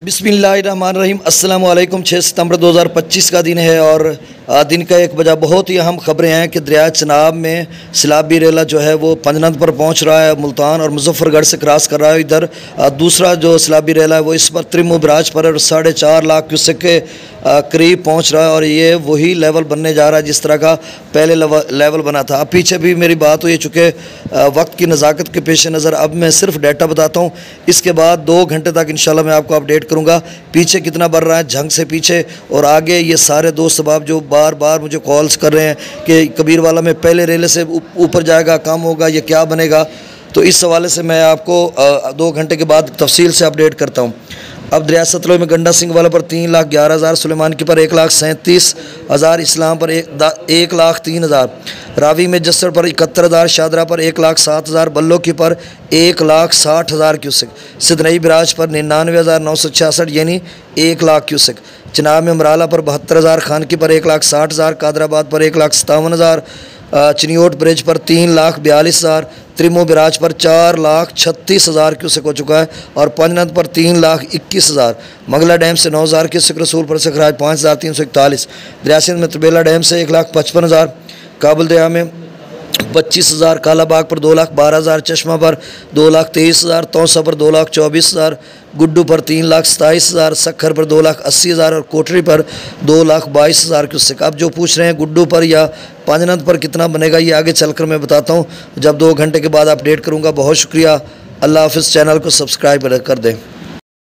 बिस्मिल्लाहिर्रहमानिर्रहीम अस्सलाम वालेकुम। 6 सितंबर 2025 का दिन है और दिन का 1 बजा बहुत ही अहम खबरें हैं कि दरिया चनाब में सैलाबी रेला जो है वो पंजनद पर पहुंच रहा है, मुल्तान और मुजफ्फरगढ़ से क्रॉस कर रहा है। इधर दूसरा जो सैलाबी रेला है वो इस पर त्रिमो बराज पर 4.5 लाख क्यूसेक के करीब पहुंच रहा है और ये वही लेवल बनने जा रहा है जिस तरह का पहले लेवल बना था। अब पीछे भी मेरी बात हुई, चूँकि वक्त की नज़ाकत के पेश नज़र अब मैं सिर्फ डाटा बताता हूँ। इसके बाद 2 घंटे तक इंशाल्लाह मैं आपको अपडेट करूँगा पीछे कितना बढ़ रहा है, झंग से पीछे। और आगे ये सारे दोस्त अहबाब जो बार बार मुझे कॉल्स कर रहे हैं कि कबीर वाला में पहले रेले से ऊपर जाएगा, कम होगा, ये क्या बनेगा, तो इस हवाले से मैं आपको 2 घंटे के बाद तफसील से अपडेट करता हूँ। अब दरिया सतलुज में गंडा सिंह वाला पर 3,11,000, सुलेमान की पर 1,37,000, इस्लाम पर 1,03,000, रावी में जस्सर पर 71,000, शादरा पर 1,07,000, बल्लो की पर 1,60,000 क्यूसेक, सिदनई बिराज पर 99,966 यानी 1 लाख क्यूसेक, चनाब में मराला पर 72,000, खान की पर 1,60,000, कादराबाद पर 1,57,000, चिनियोट ब्रिज पर 3,42,000, त्रिमो बिराज पर 4,36,000 क्यूसेक हो चुका है और पंजनद पर 3,21,000, मंगला डैम से 9,000 क्यूसेक, रसूलपुर से खराज 5,341, दरिया सिंध में तबेला डैम से 1,55,000, काबुल दरिया में 25,000, कालाबाग पर 2,12,000, चश्मा पर 2,23,000, तौसा पर 2,24,000, गुड्डू पर 3,27,000, सखर पर 2,80,000 और कोटरी पर 2,22,000 क्यूसेक। अब जो पूछ रहे हैं गुड्डू पर या पंजनद पर कितना बनेगा, ये आगे चलकर मैं बताता हूँ जब 2 घंटे के बाद अपडेट करूँगा। बहुत शुक्रिया, अल्लाह हाफ़िज़। चैनल को सब्सक्राइब कर दें।